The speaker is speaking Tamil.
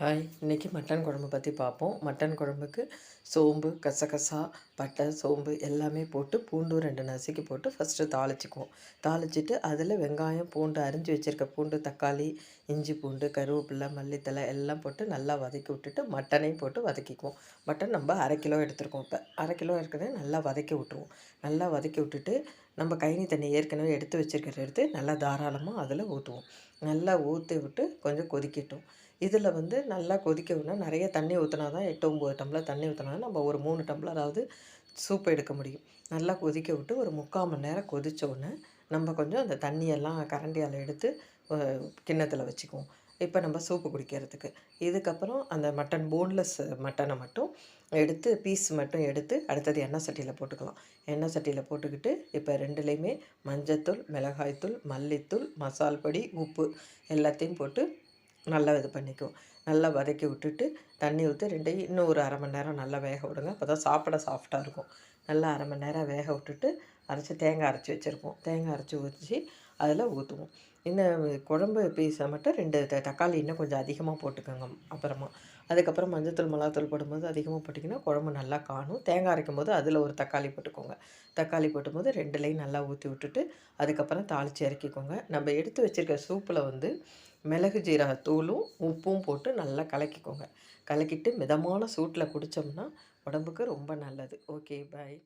ஹாய், இன்றைக்கி மட்டன் குழம்பு பற்றி பார்ப்போம். மட்டன் குழம்புக்கு சோம்பு, கசகசா, பட்டை, சோம்பு எல்லாமே போட்டு பூண்டு 2 நசுக்கி போட்டு ஃபஸ்ட்டு தாளிச்சிக்குவோம். தாளிச்சிட்டு அதில் வெங்காயம், பூண்டு அரிஞ்சு வச்சுருக்க பூண்டு, தக்காளி, இஞ்சி பூண்டு, கருவேப்பிலை, மல்லித்தழை எல்லாம் போட்டு நல்லா வதக்கி விட்டுட்டு மட்டனையும் போட்டு வதக்கிக்குவோம். மட்டன் நம்ம 1/2 கிலோ எடுத்துருக்கோம். இப்போ 1/2 கிலோ இருக்கிறத நல்லா வதக்கி விட்ருவோம். நல்லா வதக்கி விட்டுட்டு நம்ம கைனி தண்ணி ஏற்கனவே எடுத்து வச்சுருக்கிறத எடுத்து நல்லா தாராளமாக அதில் ஊற்றுவோம். நல்லா ஊற்றி விட்டு கொஞ்சம் கொதிக்கட்டும். இதில் வந்து நல்லா கொதிக்க விடணும். நிறைய தண்ணி ஊற்றினா தான் 8, 9 டம்ளர் தண்ணி ஊற்றினா நம்ம ஒரு 3 டம்ளராவது சூப் எடுக்க முடியும். நல்லா கொதிக்க விட்டு ஒரு 3/4 மணி நேரம் கொதித்த உடனே நம்ம கொஞ்சம் அந்த தண்ணியெல்லாம் கரண்டியால் எடுத்து கிண்ணத்தில் வச்சுக்குவோம். இப்போ நம்ம சூப்பு குடிக்கிறதுக்கு. இதுக்கப்புறம் அந்த மட்டன் போன்லெஸ் மட்டனை மட்டும் எடுத்து பீஸ் மட்டும் எடுத்து அடுத்தது எண்ணெய் சட்டியில் போட்டுக்கலாம். எண்ணெய் சட்டியில் போட்டுக்கிட்டு இப்போ 2லேயுமே மஞ்சத்தூள், மிளகாய்த்தூள், மல்லித்தூள், மசால் பொடி, உப்பு எல்லாத்தையும் போட்டு நல்லா இது பண்ணிக்குவோம். நல்லா வதக்கி விட்டுட்டு தண்ணி ஊற்றி 2யும் இன்னும் ஒரு 1/2 மணி நேரம் நல்லா வேக விடுங்க. அப்போ தான் சாப்பிட சாஃப்டாக இருக்கும். நல்லா 1/2 மணி நேரம் வேக விட்டுட்டு தேங்காய் அரைச்சி வச்சுருப்போம். தேங்காய் அரைச்சி ஊற்றி அதில் ஊற்றுவோம். இன்னும் குழம்பு பீஸை மட்டும் 2 தக்காளி இன்னும் கொஞ்சம் அதிகமாக போட்டுக்கோங்க அப்புறமா. அதுக்கப்புறம் மஞ்சத்தூள், மிளகாத்தூள் போடும்போது அதிகமாக போட்டிங்கன்னா குழம்பு நல்லா காணும். தேங்காய் அரைக்கும்போது அதில் ஒரு தக்காளி போட்டுக்கோங்க. தக்காளி போட்டும்போது 2லேயும் நல்லா ஊற்றி விட்டுட்டு அதுக்கப்புறம் தாளித்து இறக்கிக்கோங்க. நம்ம எடுத்து வச்சுருக்க சூப்பில் வந்து மிளகு ஜீரகத்தூளும் உப்பும் போட்டு நல்லா கலக்கிக்கோங்க. கலக்கிட்டு மிதமான சூட்டில் குடித்தோம்னா உடம்புக்கு ரொம்ப நல்லது. ஓகே, பாய்.